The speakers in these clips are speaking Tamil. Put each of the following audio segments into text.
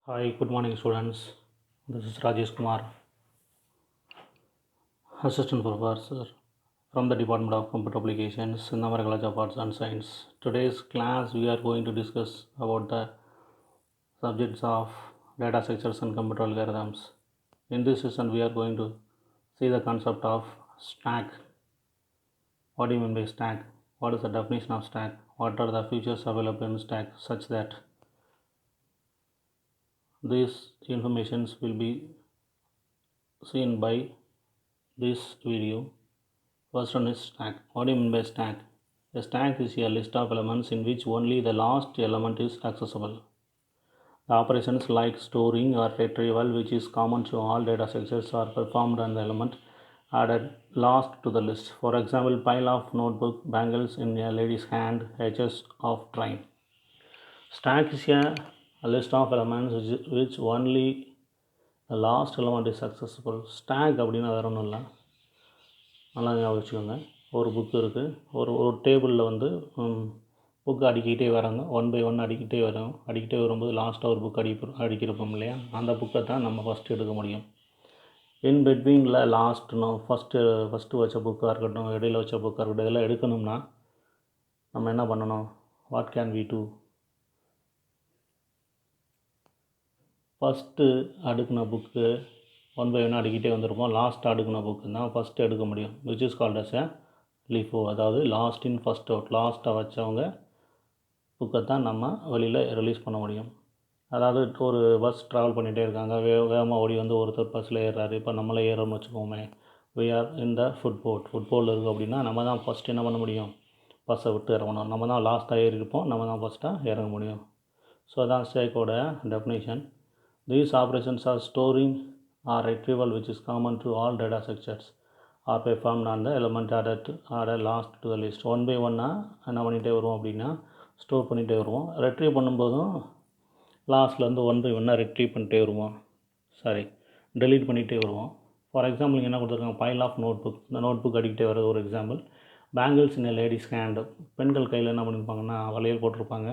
Hi, good morning, students. This is Rajesh Kumar, Assistant Professor from the Department of Computer Applications in the College of Arts and Science. Today's class, we are going to discuss about the subjects of data structures and computer algorithms. In this session, we are going to see the concept of stack. What do you mean by stack? What is the definition of stack? What are the features available in stack such that these informations will be seen by this video. First one is stack. What do you mean by stack? A stack is a list of elements in which only the last element is accessible. The operations like storing or retrieval, which is common to all data structures, are performed on the element added last to the list. For example, pile of notebook, bangles in a lady's hand, edges of train. Stack is a list of elements which only the last element is accessible. Stack அப்படின்னா வேறு ஒன்றும் இல்லை, நல்லா ஞாபகம் வச்சுக்கோங்க. ஒரு புக்கு இருக்குது, ஒரு ஒரு டேபிளில் வந்து புக்கு அடிக்கிட்டே வராங்க, ஒன் பை ஒன் அடிக்கிட்டே வரும்போது லாஸ்ட்டாக ஒரு புக் அடிக்கிறப்போம் இல்லையா, அந்த புக்கை தான் நம்ம ஃபஸ்ட்டு எடுக்க முடியும். இன் பிட்வீனில் லாஸ்ட்னோ ஃபஸ்ட்டு வச்ச புக்காக இருக்கட்டும், இடையில வச்ச புக்காக இருக்கட்டும், இதெல்லாம் எடுக்கணும்னா நம்ம என்ன பண்ணணும்? What can we do? First அடுக்கின புக்கு ஒன் பை ஒன் அடிக்கிட்டே வந்திருப்போம், லாஸ்ட் அடுக்கின புக்கு தான் ஃபஸ்ட்டு எடுக்க முடியும், which is called as LIFO. அதாவது லாஸ்ட் இன் ஃபஸ்ட் அவுட். லாஸ்ட்டாக வச்சவங்க புக்கை தான் நம்ம வெளியில் ரிலீஸ் பண்ண முடியும். அதாவது ஒரு பஸ் ட்ராவல் பண்ணிகிட்டே இருக்காங்க, வேகமாக ஓடி வந்து ஒருத்தர் பஸ்ஸில் ஏறுறாரு. இப்போ நம்மளே ஏறோம்னு வச்சுக்கோமே, வி ஆர் இந்த ஃபுட்போர்டில் இருக்குது அப்படின்னா நம்ம தான் ஃபஸ்ட்டு என்ன பண்ண முடியும்? பஸ்ஸை விட்டு இறங்கணும். நம்ம தான் லாஸ்ட்டாக ஏறி இருப்போம், நம்ம தான் ஃபஸ்ட்டாக இறங்க முடியும். ஸோ அதான் ஸ்டேக்கோட definition. These operations are storing or retrieval, which is common to all data structures, are performed on the element added last to the list. One by ஒன்னாக என்ன பண்ணிகிட்டே வருவோம் அப்படின்னா ஸ்டோர் பண்ணிகிட்டே வருவோம். ரெட்ரீவ் பண்ணும்போதும் லாஸ்ட்லேருந்து ஒன் பை ஒன்னாக ரெட்ரீவ் பண்ணிகிட்டே வருவோம், டெலீட் பண்ணிகிட்டே வருவோம். ஃபார் எக்ஸாம்பிள் இங்கே என்ன கொடுத்துருக்காங்க? File of notebook. இந்த நோட்புக் அடிக்கிட்டே வர்றது ஒரு example. Bangles in ladies hand. பெண்கள் கையில் என்ன பண்ணியிருப்பாங்கன்னா வளையல் போட்டிருப்பாங்க.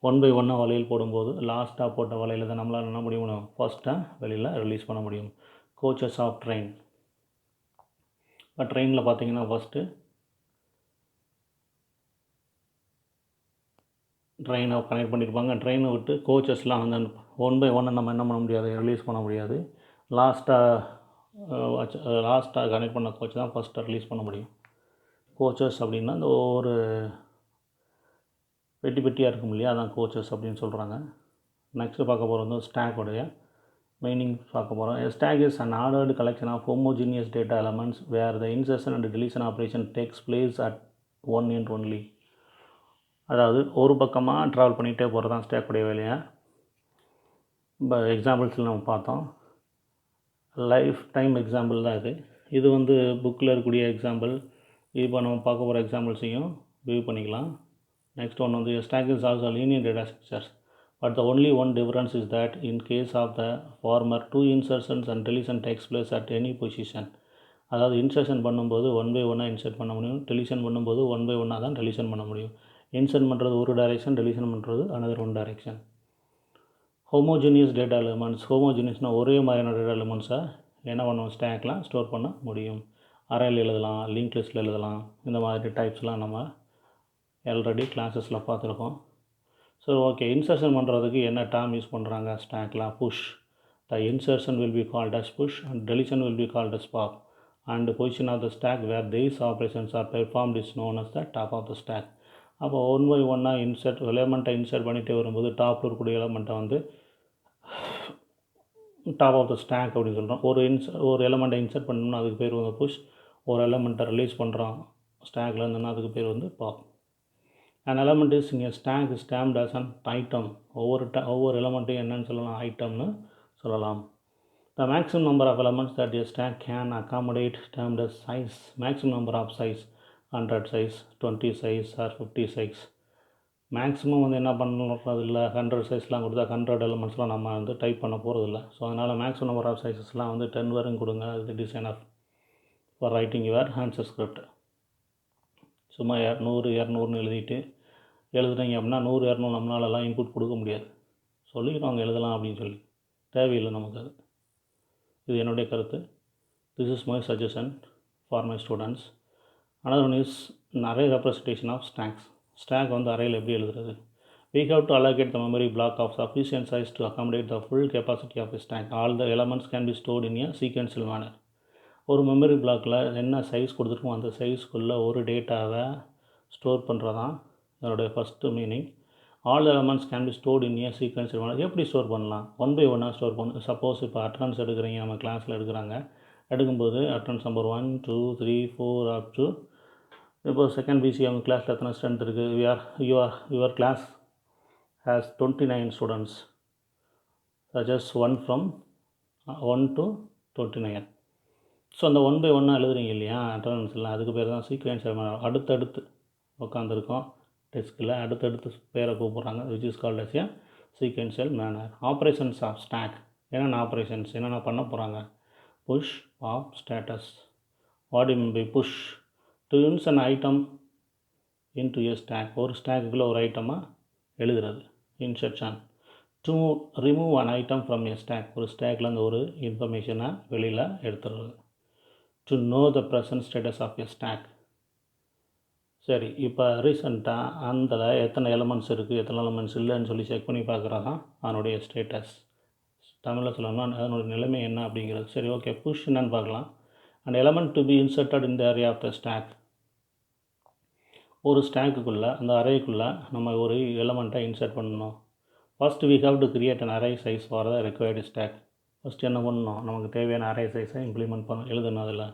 ஒன் பை ஒன்னாக வளையல் போடும்போது லாஸ்ட்டாக போட்ட வளையல் தான் நம்மளால் என்ன முடியும்? ஃபஸ்ட்டாக வெளியில் ரிலீஸ் பண்ண முடியும். Coaches of train. இப்போ ட்ரெயினில் பார்த்தீங்கன்னா ஃபஸ்ட்டு ட்ரெயினை கனெக்ட் பண்ணியிருப்பாங்க. ட்ரெயினை விட்டு கோச்சஸ்லாம் வந்து ஒன் பை ஒன்னை நம்ம என்ன பண்ண முடியாது? ரிலீஸ் பண்ண முடியாது. லாஸ்ட்டாக கனெக்ட் பண்ண கோச் தான் ஃபஸ்ட்டாக ரிலீஸ் பண்ண முடியும். கோச்சஸ் அப்படின்னா இந்த ஒவ்வொரு பெட்டியாக இருக்கும் இல்லையா, அதான் கோச்சஸ் அப்படின்னு சொல்கிறாங்க. நெக்ஸ்ட்டு பார்க்க போகிறது வந்து ஸ்டாக்கோடைய மீனிங் பார்க்க போகிறோம். A stack is an ordered collection of homogeneous data elements where the insertion and deletion operation takes place at one end only. அதாவது ஒரு பக்கமாக ட்ராவல் பண்ணிகிட்டே போகிறது தான் ஸ்டாக்குடைய வேலையை. இப்போ எக்ஸாம்பிள்ஸில் நம்ம பார்த்தோம், லைஃப் டைம் எக்ஸாம்பிள் தான் இது வந்து புக்கில் இருக்கக்கூடிய எக்ஸாம்பிள். இப்போ நம்ம பார்க்க போகிற எக்ஸாம்பிள்ஸையும் வியூ பண்ணிக்கலாம். Next one வந்து stack is also linear data structures, but the only one difference is that in case of the former, two insertions and deletion takes place at any position. அதாவது இன்சர்ஷன் பண்ணும்போது ஒன் பை ஒன்னாக இன்சர்ட் பண்ண முடியும், டெலிஷன் பண்ணும்போது ஒன் பை ஒன்னாக தான் டெலிஷன் பண்ண முடியும். இன்சர்ட் பண்ணுறது ஒரு டைரெக்ஷன், டெலிஷன் பண்ணுறது another one direction. Homogeneous data elements. ஹோமோஜினியஸ்னால் ஒரே மாதிரியான டேட்டா எலிமெண்ட்ஸை என்ன பண்ணுவோம்? ஸ்டாக்லாம் ஸ்டோர் பண்ண முடியும். அரேல எழுதலாம், லிங்க் லிஸ்ட்டில் எழுதலாம். இந்த மாதிரி டைப்ஸ்லாம் நம்ம ஆல்ரெடி கிளாஸஸில் பார்த்துருக்கோம். ஸோ ஓகே, இன்சர்ஷன் பண்ணுறதுக்கு என்ன டேர்ம் யூஸ் பண்ணுறாங்க? ஸ்டாக்லாம் push. The insertion will be called as push and deletion will be called as pop. And position of the stack where these operations are performed is known as the top of the stack. அப்போ ஒன் பை ஒன்னாக எலமெண்ட்டை இன்சர்ட் பண்ணிகிட்டே வரும்போது டாப்பில் இருக்கக்கூடிய எலமெண்ட்டை வந்து டாப் ஆஃப் த ஸ்டாக் அப்படின்னு சொல்கிறோம். ஒரு எலமெண்ட்டை இன்சர்ட் பண்ணோம்னா அதுக்கு பேர் வந்து புஷ். ஒரு எலமெண்ட்டை ரிலீஸ் பண்ணுறோம் ஸ்டாக்ல இருந்துன்னா அதுக்கு பேர் வந்து pop. An element is in a stack is termed as an item. ஒவ்வொரு எலமெண்ட்டையும் என்னன்னு சொல்லலாம்? ஐட்டம்னு சொல்லலாம். The maximum number of elements that a stack can accommodate termed as size. Maximum number of size 100 size, 20 size or 50 size. Maximum வந்து என்ன பண்ணுறது இல்லை, 100 சைஸ்லாம் கொடுத்தா 100 எலமெண்ட்ஸ்லாம் நம்ம வந்து டைப் பண்ண போகிறது இல்லை. ஸோ அதனால் மேக்ஸிமம் நம்பர் ஆஃப் சைஸஸ்லாம் வந்து 10 வரைக்கும் கொடுங்க. அது design of for writing your answer script. சும்மா 100 200ன்னு எழுதிட்டு எழுதுறீங்க அப்படின்னா 100 200 நம்மளாலலாம் இன்புட் கொடுக்க முடியாது. சொல்லிக்கிறவங்க எழுதலாம் அப்படின்னு சொல்லி தேவையில்லை நமக்கு அது. இது என்னுடைய கருத்து. This is my suggestion for my students. another one is array representation of stacks. Stack வந்து அரேயில் எப்படி எழுதுறது? We have to allocate the memory block of sufficient size to accommodate the full capacity of a stack. All the elements can be stored in a sequential manner. ஒரு மெமரி பிளாக்கில் என்ன சைஸ் கொடுத்துருக்கோம் அந்த சைஸ்க்குள்ளே ஒரு டேட்டாவை ஸ்டோர் பண்ணுறதான் என்னுடைய first meaning. All elements can be stored in a sequential manner. எப்படி ஸ்டோர் பண்ணலாம்? 1 by 1 ஸ்டோர் பண்ணணும். சப்போஸ் இப்போ அட்டனன்ஸ் எடுக்கிறீங்க, நம்ம கிளாஸில் எடுக்கும்போது அட்டனன்ஸ் நம்பர் 1 2 3 4 அப் டு இப்போ செகண்ட் பிசி அவங்க கிளாஸில் எத்தனை ஸ்ட்ரென்த் இருக்குது? Your class has 29 students, just 1 from 1 to 29. So அந்த 1 by 1 எழுதுறீங்க இல்லையா அட்டனன்ஸில், அதுக்கு பேர் தான் சீக்வென்ஷியல் மேனர். அடுத்தடுத்து உட்காந்துருக்கோம் டெஸ்கில், அடுத்தடுத்து பேரை கூப்பிட்றாங்க, which is called as a sequential manner. Operations of stack என்னென்ன ஆப்ரேஷன்ஸ் என்னென்ன பண்ண போகிறாங்க? Push, pop, status. What you mean by push? to insert an item into a stack. ஒரு ஸ்டாக்குக்குள்ளே ஒரு ஐட்டமாக எழுதுறது insertion. To remove an item from a stack. ஒரு ஸ்டாக்லேருந்து ஒரு இன்ஃபர்மேஷனை வெளியில் எடுத்துடுறது. To know the present status of a stack. சரி, இப்போ ரீசெண்டாக அந்த எத்தனை எலமெண்ட்ஸ் இருக்குது எத்தனை எலமெண்ட்ஸ் இல்லைன்னு சொல்லி செக் பண்ணி பார்க்குறது தான் அதனுடைய ஸ்டேட்டஸ். தமிழில் சொல்லணும்னா அதனுடைய நிலைமை என்ன அப்படிங்கிறது. சரி, ஓகே, புஷ் என்னன்னு பார்க்கலாம். an element to be inserted in the array of the stack. ஒரு ஸ்டாக்குக்குள்ளே அந்த அரேக்குள்ளே நம்ம ஒரு எலமெண்ட்டை இன்சர்ட் பண்ணணும். First we have to create an array size for the required stack. First என்ன பண்ணணும்? நமக்கு தேவையான அரே சைஸை இம்ப்ளிமெண்ட் எழுதணும். அதில்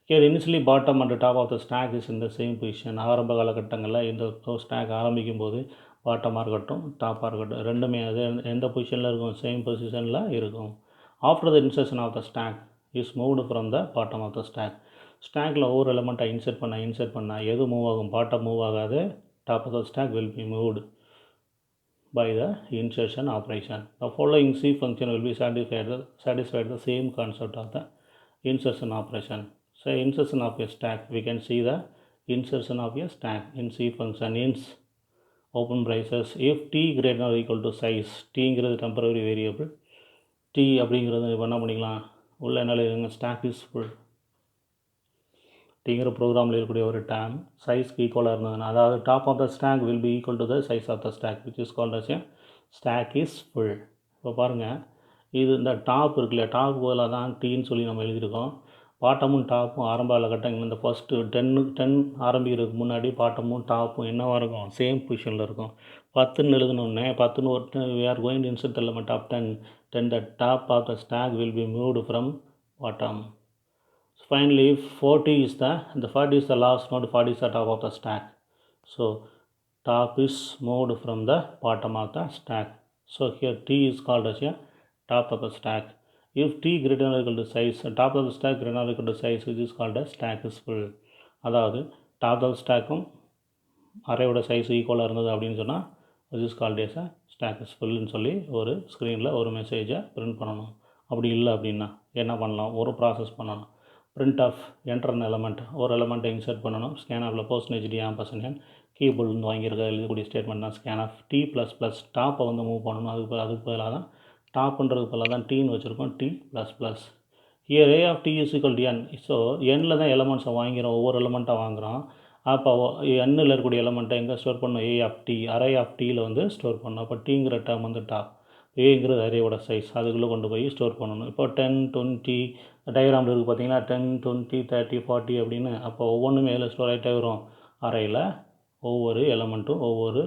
here initially bottom and top of the stack is in the same position. ஆரம்ப காலகட்டங்களில் இந்த ஸ்டாக் ஆரம்பிக்கும் போது பாட்டமாக இருக்கட்டும் டாப்பாக இருக்கட்டும் ரெண்டுமே அது எந்த பொசிஷனில் இருக்கும்? சேம் பொசிஷனில் இருக்கும். After the insertion of the stack is moved from the bottom of the stack. ஸ்டாக்கில் ஒவ்வொரு எலமெண்ட்டை இன்சர்ட் பண்ணால் எது மூவ் ஆகும்? பாட்டம் மூவ் ஆகாது. Top of the stack will be moved by the insertion operation. The following C function will be satisfied the same concept of the insertion operation. So insertion of a stack, we can see the insertion of a stack in C function. Ins open braces if t greater than or equal to size. T ங்கிறது temporary variable. T அப்படிங்கிறது என்ன பண்ணிக்கலாம்? உள்ள என்ன எழுதுங்க? Stock is full. டிங்கிற ப்ரோக்ராமில் இருக்கக்கூடிய ஒரு டேம் சைஸ்க்கு ஈக்குவலாக இருந்ததுன்னா, அதாவது top of the stack will be equal to the size of the stack which is called as a stack is full. இப்போ பாருங்கள், இது இந்த டாப் இருக்குல்ல, டாப் போல தான் டீன்னு சொல்லி நம்ம எழுதியிருக்கோம். பாட்டமும் டாப்பும் ஆரம்ப காலகட்டங்கள் இந்த ஃபஸ்ட்டு 10 ஆரம்பிக்கிறதுக்கு முன்னாடி பாட்டமும் டாப்பும் என்னவாக இருக்கும்? சேம் பொசிஷனில் இருக்கும். 10ன்னு எழுதணுன்னே 10ன்னு ஒரு we are going to insert the element of 10 the top of the stack will be moved from bottom. Finally, 40 is the last node, 40 is the top of the stack. So top is moved from the bottom of the stack. So here T is called as a top of the stack. If T greater than or equal to size, top of the stack greater than or equal to size, which is called as stack is full. அதாவது டாப் ஆஃப் ஸ்டாக்கும் அரேயோட சைஸ் ஈக்குவலாக இருந்தது அப்படின்னு சொன்னால் which is called as a stack is fullன்னு சொல்லி ஒரு ஸ்க்ரீனில் ஒரு மெசேஜை பிரிண்ட் பண்ணணும். அப்படி இல்லை அப்படின்னா என்ன பண்ணலாம்? ஒரு ப்ராசஸ் பண்ணணும். print of enter an element, ஒரு எலமெண்ட்டை இன்சர்ட் பண்ணணும். ஸ்கேன் ஆஃபில் %d ஆம்பர்சன்ட் கீபோர்டு வந்து வாங்கியிருக்க எழுதக்கூடிய ஸ்டேட்மெண்ட் தான் scanf. T plus plus டாப்பை வந்து மூவ் பண்ணணும். அதுக்கு பதிலாக தான் டாப்புன்றதுக்கு பதிலாக தான் டீன்னு வச்சுருக்கோம். T plus plus here A of T is equal to N. So எண்ணில் தான் எலமெண்ட்ஸை வாங்கிறோம், ஒவ்வொரு எலமெண்ட்டாக வாங்குகிறோம். அப்போ எண்ணில் இருக்கக்கூடிய எலமெண்ட்டை எங்கே ஸ்டோர் பண்ணணும்? ஏ ஆஃப் டி, அரே ஆஃப் டீயில் வந்து ஸ்டோர் பண்ணணும். அப்போ டீங்கிற டேர்ம் வந்து டாப், ஏங்கிறது அரேயோட சைஸ், அதுக்குள்ளே கொண்டு போய் ஸ்டோர் பண்ணணும். இப்போ 10 20 டயக்ராமில் இருக்குது பார்த்தீங்கன்னா 10 20 30 40 அப்படின்னு. அப்போ ஒவ்வொன்றுமே எதில் ஸ்டோர் ஆகிட்டே வரும்? அறையில் ஒவ்வொரு எலமெண்ட்டும் ஒவ்வொரு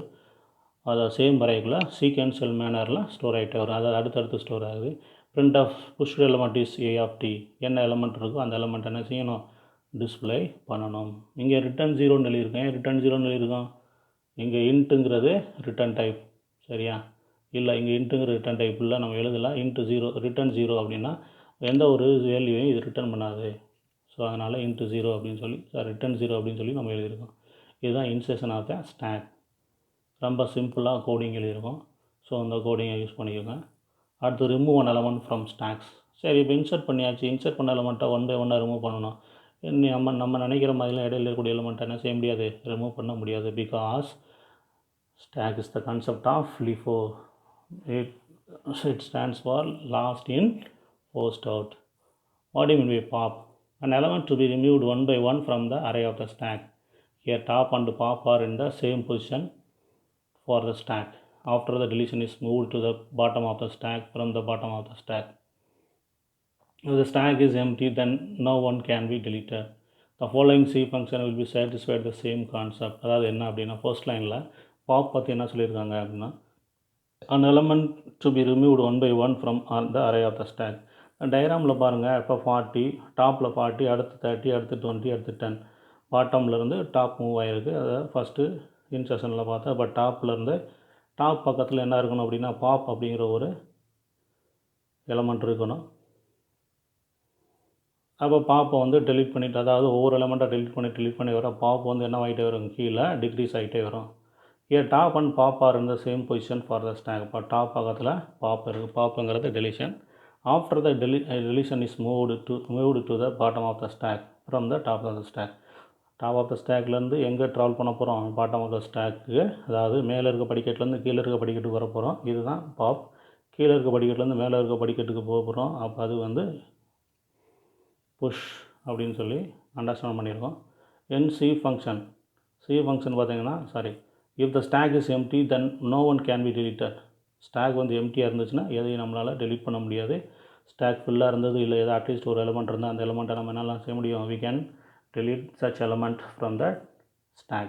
அதாவது சேம் அரேக்குள்ளே சீக்வென்ஷியல் மேனரில் ஸ்டோர் ஆகிட்டே வரும். அதாவது அடுத்தடுத்து ஸ்டோர் ஆகுது. Print of pushed element is A of T. என்ன எலமெண்ட் இருக்கோ அந்த எலமெண்ட் என்ன செய்யணும்? டிஸ்பிளே பண்ணணும். இங்கே ரிட்டன் 0ன்னு எழுதியிருக்கேன். ரிட்டன் 0ன்னு எழுதியிருக்கோம். இங்கே இன்ட்டுங்கிறது ரிட்டன் டைப், சரியா? இல்லை, இங்கே இன்ட்டுங்கிற ரிட்டன் டைப் இல்லை, நம்ம எழுதலாம். இன்ட்டு 0 ரிட்டன் 0 அப்படின்னா எந்த ஒரு வேல்யூவையும் இது ரிட்டன் பண்ணாது. ஸோ அதனால் இன்ட்டு 0 அப்படின்னு சொல்லி ரிட்டன் 0 அப்படின்னு சொல்லி நம்ம எழுதியிருக்கோம். இதுதான் இன்சர்ஷன் ஆஃப் த ஸ்டாக். ரொம்ப சிம்பிளாக கோடிங் எழுதியிருக்கோம். ஸோ அந்த கோடிங்கை யூஸ் பண்ணிக்கோங்க. அடுத்து remove one element from stocks. சரி, இப்போ இன்சர்ட் பண்ணியாச்சு. இன்சர்ட் பண்ண எலமெண்ட்டை 1 by 1 ரிமூவ் பண்ணணும். நம்ம நினைக்கிற மாதிரிலாம் இடையில இருக்கக்கூடிய எலமெண்ட்டை என்ன செய்ய முடியாது? ரிமூவ் பண்ண முடியாது. Because stack is the concept of LIFO. it stands for last in, first out. What do you mean by pop? An element to be removed one by one from the array of the stack. Here top and pop are in the same position for the stack. After the deletion is moved to the bottom of the stack from the bottom of the stack. If the stack is empty, then no one can be deleted. The following C function will be satisfied the same concept. அதாவது என்ன அப்படின்னா ஃபர்ஸ்ட் லைனில் பாப் பற்றி என்ன சொல்லியிருக்காங்க அப்படின்னா an element to be removed one by one from the array of the stack. டயக்ராமில் பாருங்கள் இப்போ 40 டாப்பில் 40 அடுத்து 30 அடுத்து 20 அடுத்து 10 பாட்டம்லேருந்து டாப் மூவ் ஆகிருக்கு. அதை ஃபஸ்ட்டு இன்செஷனில் பார்த்தா இப்போ டாப்லேருந்து டாப் பக்கத்தில் என்ன இருக்கணும் அப்படின்னா பாப் அப்படிங்கிற ஒரு எலமெண்ட் இருக்கணும். அப்போ பாப்பை வந்து டெலிட் பண்ணிவிட்டு, அதாவது ஒவ்வொரு எலமெண்ட்டாக டெலிட் பண்ணி வர பாப் வந்து என்ன ஆகிட்டே வரும், கீழே டிக்ரீஸ் ஆகிட்டே வரும். A top and pop are in the same position for the stack. இப்போ டாப் பக்கத்தில் பாப் இருக்குது, பாப்புங்கிறது deletion. After the deletion is moved to the bottom of the stack from the top of the stack. Top of the ஸ்டாக்லேருந்து எங்கே ட்ராவல் பண்ண போகிறோம், பாட்டம் ஆஃப் த ஸ்டாக்கு, அதாவது மேலே இருக்க படிக்கட்டுலேருந்து கீழே இருக்க படிக்கட்டுக்கு வர போகிறோம். இதுதான் பாப். கீழே இருக்க படிக்கட்டுலேருந்து மேலே இருக்க படிக்கட்டுக்கு போக போகிறோம். அப்போ அது வந்து புஷ் அப்படின்னு சொல்லி அண்டர்ஸ்டாண்ட் பண்ணியிருக்கோம். சி ஃபங்க்ஷன் பார்த்தீங்கன்னா if the stack is empty then no one can be deleted. Stack வந்து எம்டியாக இருந்துச்சுன்னா எதையும் நம்மளால் டெலிட் பண்ண முடியாது. ஸ்டாக் ஃபுல்லாக இருந்தது இல்லை ஏதோ அட்லீஸ்ட் ஒரு எலமெண்ட் இருந்தால் அந்த எலமெண்ட்டை நம்ம என்னெல்லாம் செய்ய முடியும், we can delete such element from the stack.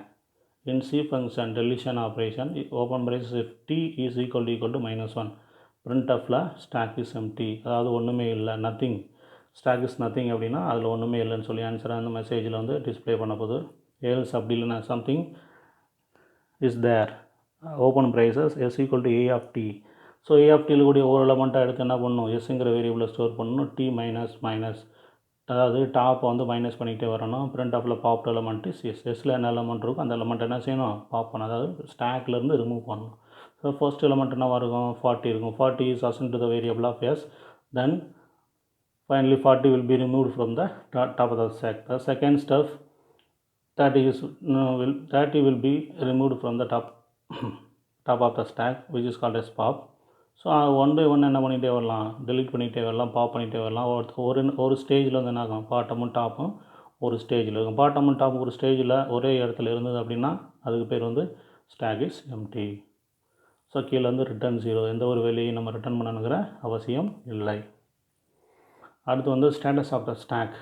In C function deletion operation, open braces if t is equal to -1, printfல stack is empty, அதாவது ஒன்றுமே இல்லை, nothing, stack is nothing அப்படின்னா அதில் ஒன்றுமே இல்லைன்னு சொல்லி ஆன்சராக அந்த மெசேஜில் வந்து டிஸ்பிளே பண்ண போகுது. else அப்படி இல்லைன்னா something is there, open braces s equal to a of t. So a of tயில் கூடிய ஒரு எலமெண்ட்டாக எடுத்து என்ன பண்ணணும், எஸ்ங்கிற வேரியபிளை ஸ்டோர் பண்ணணும். t மைனஸ் அதாவது டாப்பை வந்து மைனஸ் பண்ணிகிட்டே வரணும். பிரிண்ட் ஆஃபில் பாப் எலமெண்ட் எஸ்ஸில் என்ன எலமெண்ட் இருக்கும் அந்த எலமெண்ட் என்ன செய்யணும், பாப் பண்ணணும், அதாவது ஸ்டாக்லேருந்து ரிமூவ் பண்ணணும். ஸோ ஃபர்ஸ்ட் எலமெண்ட் என்னவாக இருக்கும், 40 இருக்கும். 40 is assigned to the variable of s, then finally 40 will be removed from the top of the stack. The second step 30 will be removed from the top of the stack, which is called as pop. So one by one என்ன பண்ணிகிட்டே வரலாம், டெலிட் பண்ணிகிட்டே வரலாம், பாப் பண்ணிகிட்டே வரலாம். ஒரு ஸ்டேஜில் வந்து என்ன ஆகும், பாட்டமும் டாப்பும் ஒரு ஸ்டேஜில் இருக்கும். பாட்டமும் டாப்பும் ஒரு ஸ்டேஜில் ஒரே இடத்துல இருந்தது அப்படின்னா அதுக்கு பேர் வந்து ஸ்டாக் இஸ் எம்டி. ஸோ கீழே வந்து ரிட்டர்ன் 0, எந்த ஒரு வேலையும் நம்ம ரிட்டர்ன் பண்ணணுங்கிற அவசியம் இல்லை. அடுத்து வந்து ஸ்டேட்டஸ் ஆஃப் த ஸ்டாக்.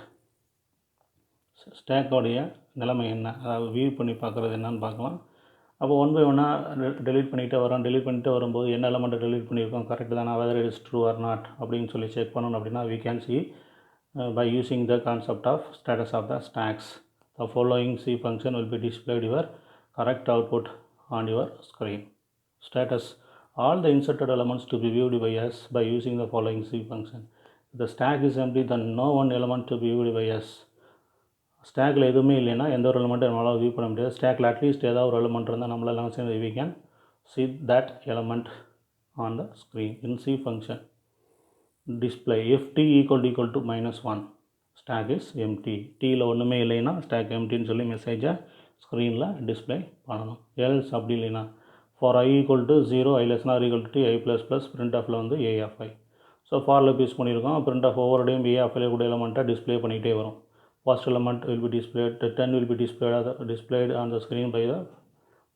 ஸ்டாக்கோடைய நிலைமை என்ன, அதாவது வியூ பண்ணி பார்க்குறது என்னன்னு பார்க்கலாம். அப்போ ஒன் பை ஒன்னாக டெலிட் பண்ணிகிட்டே வரும்போது என்ன எலமெண்ட்டை டெலிட் பண்ணியிருக்கோம், கரெக்டு தானே, whether it is true R not அப்படின்னு சொல்லி செக் பண்ணணும். அப்படின்னா we can see by using the concept of status of the stacks. The following C function will be displayed your correct output on your screen. Status: all the inserted elements to be viewed by us by using the following C function. If the stack is empty, then no one element to be viewed by us. ஸ்டாக்கில் எதுவுமே இல்லைன்னா எந்த ஒரு எலமெண்ட்டும் நம்மளால் வியூ பண்ண முடியாது. ஸ்டாக்கில் அட்லீஸ்ட் ஏதாவது ஒரு எலமெண்ட் இருந்தால் நம்மளால் சேர்ந்து we can see that element on the screen. In C function display if t equal to -1, stack is empty. டீயில் ஒன்றுமே இல்லைன்னா ஸ்டாக் எம்டின்னு சொல்லி மெசேஜை ஸ்க்ரீனில் டிஸ்பிளே பண்ணணும். else அப்படி இல்லைன்னா for I equal to 0, I less than or equal to t, I plus plus print of வந்து a of I. So for loop use பண்ணியிருக்கோம். print of ஒவ்வொரு டைம் a of I கூட எலமெண்ட்டை டிஸ்பிளே பண்ணிகிட்டே வரும். First element will be displayed, 10 will be displayed on the screen by the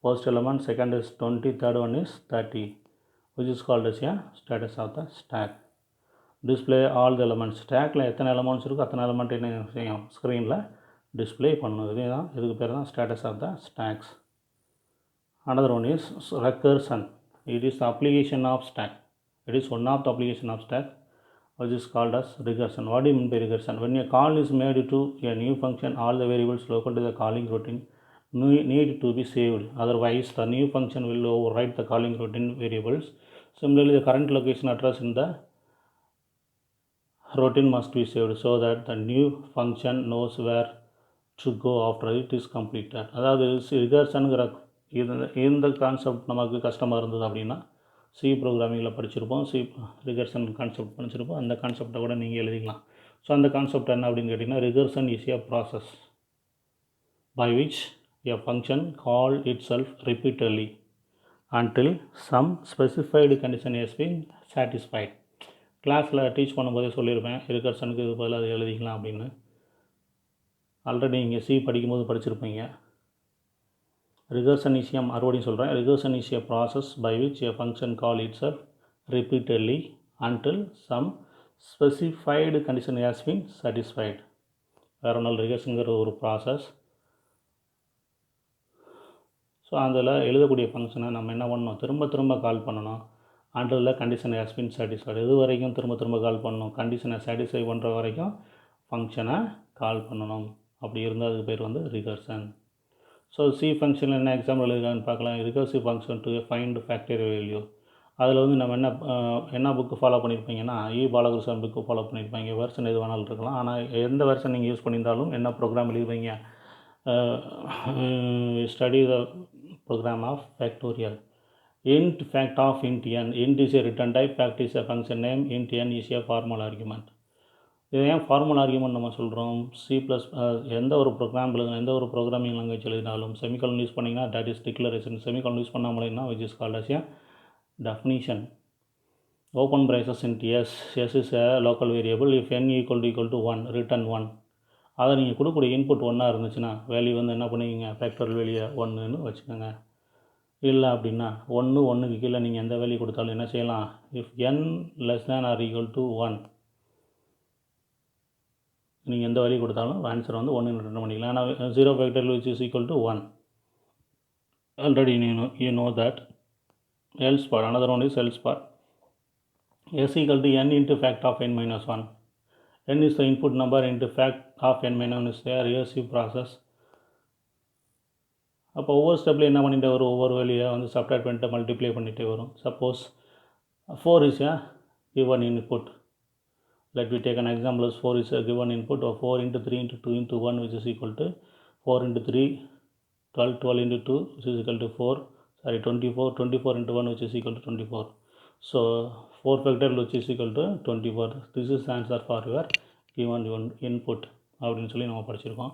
first element, second is 20, third one is 30, which is called as a status of the stack. Display all the elements. ஸ்டாக்கில் எத்தனை எலமெண்ட்ஸ் இருக்கோ அத்தனை எலமெண்ட் என்ன செய்யும், ஸ்க்ரீனில் டிஸ்பிளே பண்ணணும். இதுதான் இதுக்கு பேர் தான் status of the stacks. Another one is recursion. It is the application of stack. It is one of the application of stack, which is called as recursion. What do you mean by recursion? When a call is made to a new function, all the variables local to the calling routine need to be saved. Otherwise, the new function will override the calling routine variables. Similarly, the current location address in the routine must be saved so that the new function knows where to go after it is completed. அதாவது ரிகர்ஷனுங்கிற இந்த கான்செப்ட் நமக்கு கஷ்டமாக இருந்தது அப்படின்னா சி ப்ரோக்ராமிங்கில் படிச்சிருப்போம், ரிகர்ஷன் கான்செப்ட் படிச்சிருப்போம். அந்த கான்செப்டை கூட நீங்கள் எழுதிக்கலாம். ஸோ அந்த கான்செப்ட் என்ன அப்படின்னு கேட்டிங்கன்னா, recursion is a process by which a function call itself repeatedly until some specified condition has been satisfied. கிளாஸில் டீச் பண்ணும்போதே சொல்லியிருப்பேன், ரிகர்ஷனுக்கு இது பதிலாக அது எழுதிக்கலாம் அப்படின்னு. ஆல்ரெடி இங்கே சி படிக்கும்போது படிச்சிருப்பீங்க. ரிகர்ஷன் இஸ் மறுபடியும் சொல்கிறேன், recursion is a process by which a function call itself repeatedly until some specified condition has been satisfied. வேறு ஒன்றும் ரிகர்ஷனுங்கிற ஒரு ப்ராசஸ். ஸோ அதில் எழுதக்கூடிய ஃபங்க்ஷனை நம்ம என்ன பண்ணணும், திரும்ப திரும்ப கால் பண்ணணும். until the condition has been satisfied. இது வரைக்கும் திரும்ப திரும்ப கால் பண்ணணும். கண்டிஷனை சாட்டிஸ்ஃபை பண்ணுற வரைக்கும் ஃபங்க்ஷனை கால் பண்ணணும். அப்படி இருந்தால் அதுக்கு பேர் வந்து ரிகர்ஷன். ஸோ சி ஃபங்க்ஷனில் என்ன எக்ஸாம்பிள் எழுதுறான்னு பார்க்கலாம். Recursive function to find factorial value. அதில் வந்து நம்ம என்ன புக்கு ஃபாலோ பண்ணியிருப்பீங்கன்னா, பாலகிருஷ்ணன் புக்கு ஃபாலோ பண்ணியிருப்பாங்க. வெர்ஷன் எது வேணாலும் இருக்கலாம். ஆனால் எந்த வெர்ஷன் நீங்கள் யூஸ் பண்ணியிருந்தாலும் என்ன ப்ரோக்ராம் எழுதுவீங்க, study the program of factorial. int fact of int n. int is a return type, fact is a function name, int n is a formal argument. இது ஏன் ஃபார்மல் ஆர்குமெண்ட் நம்ம சொல்கிறோம், எந்த ஒரு எந்த ஒரு ப்ரோக்ராமிங் லாங்குவேஜ் எழுதினாலும் செமிகாலன் யூஸ் பண்ணிங்கன்னா that is declaration. Semicolon use பண்ணாமலேன்னா which is called as a definition. Open braces int s. S is a local variable. If n equal to 1, return 1. அதை நீங்கள் கொடுக்கக்கூடிய இன்புட் 1 இருந்துச்சுன்னா வேல்யூ வந்து என்ன பண்ணுவீங்க, ஃபேக்டரியல் வேல்யூ 1ன்னு வச்சுக்கோங்க. இல்லை அப்படின்னா 1க்கு கீழே நீங்கள் எந்த வேல்யூ கொடுத்தாலும் என்ன செய்யலாம், if n less than or equal to 1 நீங்கள் எந்த வேல்யூ கொடுத்தாலும் ஆன்சர் வந்து 1 ரிட்டர்ன் பண்ணிக்கலாம். ஆனால் 0 factorial which is equal to 1. Already you know that. Else part, another one is else part. S equal to n into fact of n minus 1. n is the input number into fact of n minus 1 is a recursive process. அப்போ ஒவ்வொரு ஸ்டெப்பில் என்ன பண்ணிகிட்டே வரும், ஒவ்வொரு வேல்யூவை வந்து சப்ட்ராக்ட் பண்ணிட்டு மல்டிப்ளை பண்ணிகிட்டே வரும். Suppose 4 is a given input. Let me take an example. 4 is a given input, or 4 into 3 into 2 into 1 which is equal to 4 into 3, 12 into 2 which is equal to 4. 24 into 1 which is equal to 24. So 4 factorial which is equal to 24. This is the answer for your given input அப்படின்னு சொல்லி நம்ம படிச்சிருக்கோம்.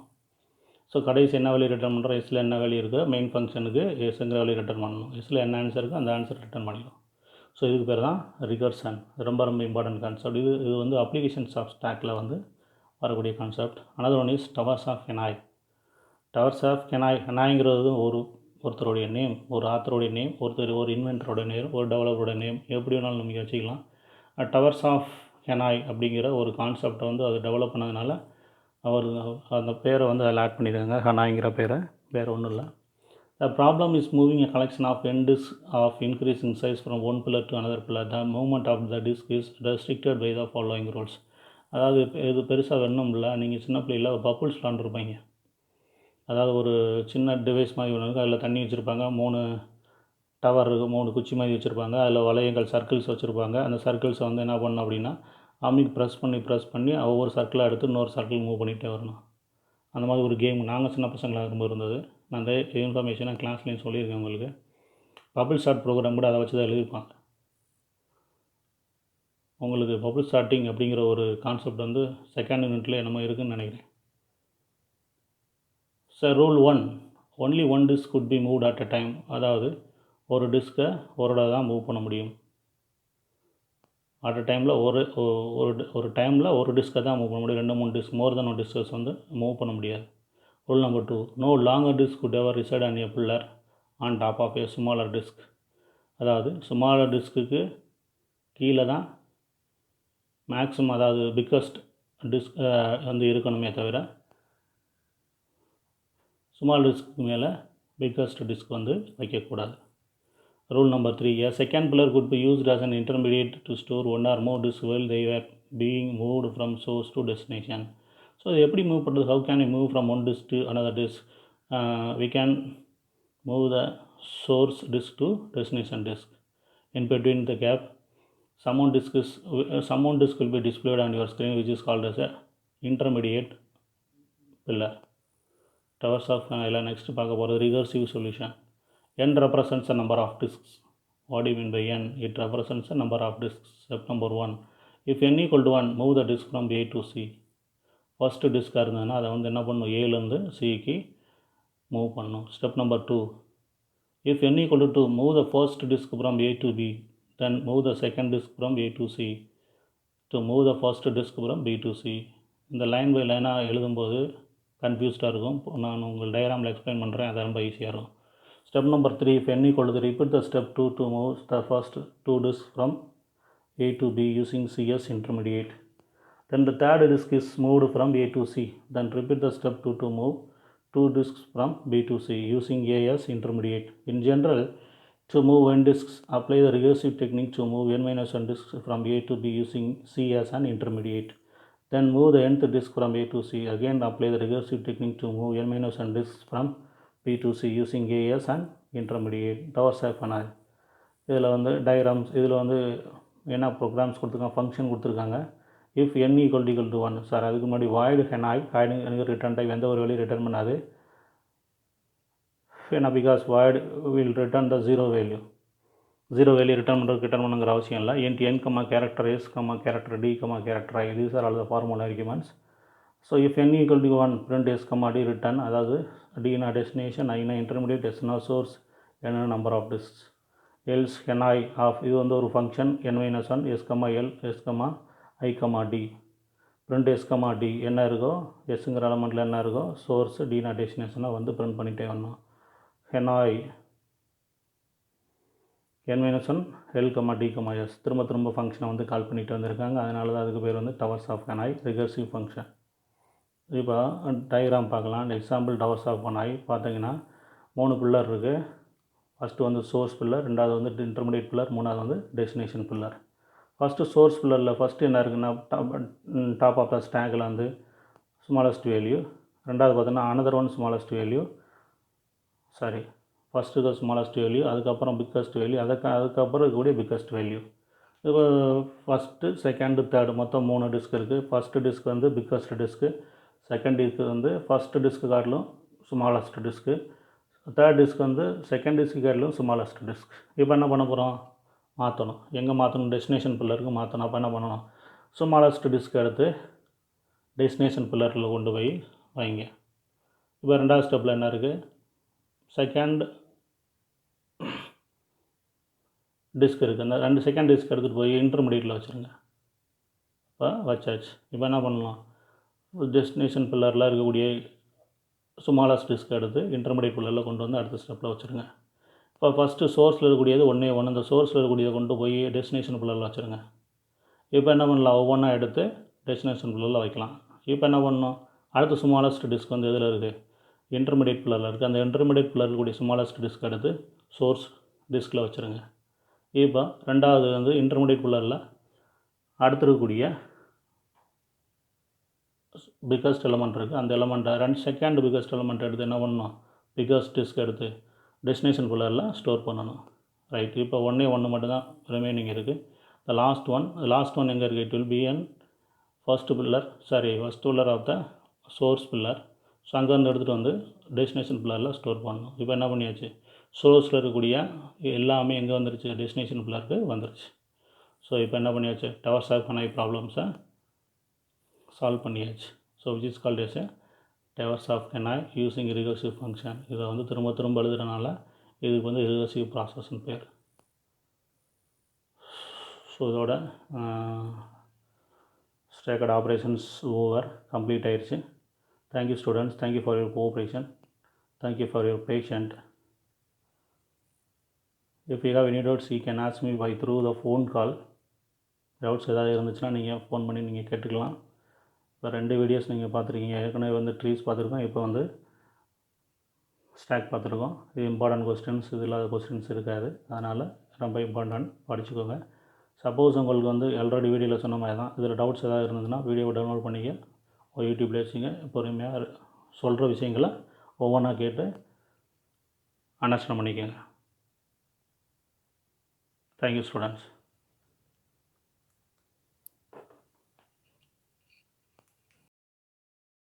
ஸோ கடைசி என்ன வேல்யூ ரிட்டர்ன் பண்ணுறோம், எஸ்ஸில் என்ன வேல்யூ இருக்குது, மெயின் ஃபங்க்ஷனுக்கு எஸ்ங்கிற வேல்யூ ரிட்டர்ன் பண்ணணும். எஸ்ஸில் என்ன ஆன்சர் இருக்குது அந்த ஆன்சர் ரிட்டர்ன் பண்ணிடும். ஸோ இதுக்கு பேர் தான் ரிகர்ஷன். ரொம்ப ரொம்ப இம்பார்ட்டன்ட் கான்செப்ட். இது வந்து அப்ளிகேஷன்ஸ் ஆஃப் ஸ்டாக்கில் வந்து வரக்கூடிய concept. Another one is towers of Hanoi. Towers of கெனாய்ங்கிறது ஒருத்தருடைய நேம், ஒரு ஆத்தருடைய நேம், ஒரு இன்வென்டரோட நேம், ஒரு டெவலப்பரோட நேம், எப்படி வேணாலும் நம்ம வச்சுக்கலாம். டவர்ஸ் ஆஃப் கெனாய் அப்படிங்கிற ஒரு கான்செப்டை வந்து அது டெவலப் பண்ணதுனால அவர் அந்த பேரை வந்து அதில் ஆட் பண்ணியிருக்காங்க, ஹனாய்ங்கிற பேரை. வேறு ஒன்றும் இல்லை. The problem is moving a collection of N disk of increasing size from one pillar to another pillar. The movement of the disk is restricted by the following rules. அதாவது இது பெருசாக வேணும் இல்லை, நீங்கள் சின்ன பிள்ளையில் பப்புள்ஸ் விளாண்டுருப்பீங்க. அதாவது ஒரு சின்ன டிவைஸ் மாதிரி ஒன்று இருக்குது, அதில் தண்ணி வச்சுருப்பாங்க, 3 டவர் இருக்குது, 3 குச்சி மாதிரி வச்சுருப்பாங்க, அதில் வளையங்கள் சர்க்கிள்ஸ் வச்சுருப்பாங்க. அந்த சர்க்கிள்ஸை வந்து என்ன பண்ணணும் அப்படின்னா அம்மிக்கு ப்ரெஸ் பண்ணி ஒவ்வொரு சர்க்கிளாக எடுத்து இன்னொரு சர்க்கிள் மூவ் பண்ணிகிட்டே வரணும். அந்த மாதிரி ஒரு கேம் நாங்கள் சின்ன பசங்களாக இருக்கும்போது இருந்தது. நான் அந்த இன்ஃபர்மேஷனை கிளாஸ்லேயும் சொல்லியிருக்கேன் உங்களுக்கு. பபிள் ஸ்டார்ட் ப்ரோக்ராம் கூட அதை வச்சு தான் எழுதியிருப்பாங்க. உங்களுக்கு பபிள் ஸ்டார்டிங் அப்படிங்கிற ஒரு கான்செப்ட் வந்து செகண்ட் யூனிட்டில் என்னமோ இருக்குதுன்னு நினைக்கிறேன். Rule 1, only one disk could be moved at a time. அதாவது ஒரு டிஸ்கை ஒரு தடவை தான் மூவ் பண்ண முடியும். அட் அ டைமில் ஒரு டைமில் ஒரு டிஸ்கை தான் மூவ் பண்ண முடியும். 2-3 டிஸ்க், மோர் தென் 1 டிஸ்கஸ் வந்து மூவ் பண்ண முடியாது. Rule number 2, no longer disk could ever reside on a pillar on top of a smaller disk. அதாவது ஸ்மாலர் டிஸ்க்கு கீழே தான் மேக்ஸிமம், அதாவது பிக்கஸ்ட் டிஸ்க் வந்து இருக்கணுமே தவிர ஸ்மால் டிஸ்க்கு மேலே பிக்கஸ்ட் டிஸ்க் வந்து வைக்கக்கூடாது. Rule number 3, a second pillar could be used as an intermediate to store one or more disks while they were being moved from source to destination. So இது எப்படி மூவ் பண்ணுறது, how can we move from one disk to another disk? We can move the source disk to destination disk. In between the gap, some one disk will be displayed on your screen which is called as a intermediate pillar. Towers of next பார்க்க போகிறது recursive solution. n represents the number of disks. What do you mean by n? It represents the number of disks. Step number 1, if n equal to 1, move the disk from A to C. First டிஸ்காக இருந்ததுன்னா அதை வந்து என்ன பண்ணணும், ஏலேருந்து சிக்கு மூவ் பண்ணணும். Step number 2, if n equal to 2, move the first disk from A to B. Then move the second disk from A to C. To move the first disk from B to C. இந்த லைன் பை லைனாக எழுதும்போது கன்ஃபியூஸ்டாக இருக்கும். நான் உங்கள் டயக்ராமில் எக்ஸ்பிளைன் பண்ணுறேன், அது ரொம்ப ஈஸியாக இருக்கும். Step number 3, if n equal to 3, repeat the step 2 to move the first 2 disks from A to B using CS intermediate. Then the third disk is moved from A to C. Then repeat the step 2 to move 2 disks from B to C using AS intermediate. In general, to move n disks, apply the recursive technique to move n-1 disks from A to B using C as an intermediate. Then move the nth disk from A to C. Again, apply the recursive technique to move n-1 disks from B to C using A as an intermediate. Towers of an eye. இதில் வந்து டயக்ராம்ஸ், இதில் வந்து என்ன ப்ரோக்ராம்ஸ் கொடுத்துருக்காங்க, ஃபங்க்ஷன் கொடுத்துருக்காங்க. If n equal to 1, sir அதுக்கு முன்னாடி வாய்டு ஹெனாய், ஹைடு ரிட்டர்ன் டைப் எந்த ஒரு வேலையும் ரிட்டர்ன் பண்ணாது. ஏன்னா because void will return the zero value return பண்ணுங்கிற அவசியம் இல்லை. n comma character s comma character d comma character i, these are all the formula arguments. So if n equal to 1, print s comma d return, அதாவது d na destination, i na intermediate, s na source, n number of disks. else ni of, இது வந்து ஒரு function n-1 s comma l s comma i comma d. print s comma d என்ன இருக்கோ, எஸ்ங்கிற எலமெண்ட்டில் என்ன இருக்கோ சோர்ஸ், d na டெஸ்டினேஷனாக வந்து பிரிண்ட் பண்ணிகிட்டே வரணும். Hanoi n-1 l comma d comma s திரும்ப ஃபங்க்ஷனை வந்து கால் பண்ணிட்டு வந்திருக்காங்க. அதனால தான் அதுக்கு பேர் வந்து towers of Hanoi recursive function. இப்போ டயக்ராம் பார்க்கலாம். எக்ஸாம்பிள் டவர்ஸ் ஆஃப் ஹெனாய் பார்த்தீங்கன்னா 3 பில்லர் இருக்குது. ஃபஸ்ட்டு வந்து சோர்ஸ் பில்லர், ரெண்டாவது வந்து இன்டர்மீடியட் பில்லர், மூணாவது வந்து டெஸ்டினேஷன் பில்லர். ஃபஸ்ட்டு சோர்ஸ் பில்லரில் ஃபஸ்ட்டு என்ன இருக்குன்னா, டாப் ஆஃப் த ஸ்டாக்கில் வந்து ஸ்மாலஸ்ட் வேல்யூ, ரெண்டாவது பார்த்தோன்னா another one smallest value, first smallest value, அதுக்கப்புறம் பிக்கஸ்ட் வேல்யூ, அதுக்கப்புறம் இருக்கக்கூடிய பிக்கஸ்ட் வேல்யூ. இப்போ ஃபஸ்ட்டு செகண்டு தேர்டு மொத்தம் 3 டிஸ்க் இருக்குது. ஃபஸ்ட்டு டிஸ்க் வந்து பிக்கஸ்ட் டிஸ்க்கு, செகண்ட் டிஸ்க் வந்து ஃபஸ்ட்டு டிஸ்க்கு காட்டிலும் ஸ்மாலஸ்ட் டிஸ்க்கு, தேர்ட் டிஸ்க் வந்து செகண்ட் டிஸ்க்கு காட்டிலும் ஸ்மாலஸ்ட் டிஸ்க். இப்போ என்ன பண்ண போகிறோம், மாற்றணும். எங்கே மாற்றணும், டெஸ்டினேஷன் பில்லருக்கு மாற்றணும். அப்போ என்ன பண்ணணும், ஸ்மாலஸ்ட் டிஸ்க் எடுத்து டெஸ்டினேஷன் பில்லரில் கொண்டு போய் வைங்க. இப்போ ரெண்டாவது ஸ்டெப்பில் என்ன இருக்குது, செகண்ட் டிஸ்க் இருக்குது. அந்த 2 செகண்ட் டிஸ்க் எடுத்துகிட்டு போய் இன்டர்மீடியட்டில் வச்சுருங்க. இப்போ வச்சாச்சு. இப்போ என்ன பண்ணலாம், டெஸ்டினேஷன் பில்லரில் இருக்கக்கூடிய ஸ்மாலஸ்ட் டிஸ்க் எடுத்து இன்டர்மீடியட் பில்லரில் கொண்டு வந்து அடுத்த ஸ்டெப்பில் வச்சுருங்க. இப்போ ஃபஸ்ட்டு சோர்ஸில் இருக்கக்கூடியது 1 அந்த சோர்ஸில் இருக்கக்கூடியதை கொண்டு போய் டெஸ்டினேஷன் பில்லரில் வச்சுருங்க. இப்போ என்ன பண்ணலாம், ஒவ்வொன்றா எடுத்து டெஸ்டினேஷன் பில்லரில் வைக்கலாம். இப்போ என்ன பண்ணணும், அடுத்த ஸ்மாலஸ்ட் டிஸ்க் வந்து எதில் இருக்குது, இன்டர்மீடியட் பில்லரில் இருக்குது. அந்த இன்டர்மீடியட் பில்லர் இருக்கக்கூடிய ஸ்மாலஸ்ட் டிஸ்க் எடுத்து சோர்ஸ் டிஸ்கில் வச்சுருங்க. இப்போ ரெண்டாவது வந்து இன்டர்மீடியட் பில்லரில் அடுத்து இருக்கக்கூடிய பிக்கஸ்ட் எலமெண்ட் இருக்குது. அந்த எலமெண்ட்டை செகண்ட் பிக்கஸ்ட் எலமெண்ட் எடுத்து என்ன பண்ணணும், பிக்கஸ்ட் டிஸ்க் எடுத்து டெஸ்டினேஷன் பில்லரில் ஸ்டோர் பண்ணணும். ரைட். இப்போ 1 மட்டும்தான் ரிமைனிங் இருக்குது. த லாஸ்ட் ஒன் எங்கே இருக்குது, it will be an first pillar of the source pillar. So அங்கேருந்து எடுத்துகிட்டு வந்து டெஸ்டினேஷன் பில்லரில் ஸ்டோர் பண்ணணும். இப்போ என்ன பண்ணியாச்சு, சோர்ஸில் இருக்கக்கூடிய எல்லாமே எங்கே வந்துருச்சு, டெஸ்டினேஷன் பில்லருக்கு வந்துருச்சு. ஸோ இப்போ என்ன பண்ணியாச்சு, டவர்ஸ் ஆஃப் ஹெனாய் ப்ராப்ளம்ஸை சால்வ் பண்ணியாச்சு. So which is called as towers of Hanoi using recursive function. இதை வந்து திரும்ப எழுதுறதுனால இதுக்கு வந்து ரிகர்சிவ் ப்ராசஸ்ன்னு பேர். ஸோ இதோட ஸ்டேக்கட் ஆப்ரேஷன்ஸ் ஓவர் கம்ப்ளீட் ஆயிடுச்சு. Thank you students, thank you for your cooperation, thank you for your patient. If you have any doubts you can ask me by through the phone call. Doubts ஏதாவது இருந்துச்சுன்னா நீங்கள் ஃபோன் பண்ணி நீங்கள் கேட்டுக்கலாம். இப்போ 2 வீடியோஸ் நீங்கள் பார்த்துருக்கீங்க. ஏற்கனவே வந்து ட்ரீஸ் பார்த்துருக்கோம், இப்போ வந்து ஸ்டாக் பார்த்துருக்கோம். இது இம்பார்ட்டன்ட் கொஸ்டின்ஸ், இது இல்லாத கொஸ்டின்ஸ் இருக்காது. அதனால் ரொம்ப இம்பார்ட்டன்ட், படிச்சுக்கோங்க. சப்போஸ் உங்களுக்கு வந்து ஆல்ரெடி வீடியோவில் சொன்ன மாதிரி தான் இதில் டவுட்ஸ் ஏதாவது இருந்ததுன்னா வீடியோவை டவுன்லோட் பண்ணிக்க, யூடியூப்பில் வச்சுங்க. பொறுமையாக சொல்கிற விஷயங்களை ஒவ்வொன்றா கேட்டு அண்டர்ஸ்டாண்ட் பண்ணிக்கோங்க. Thank you students.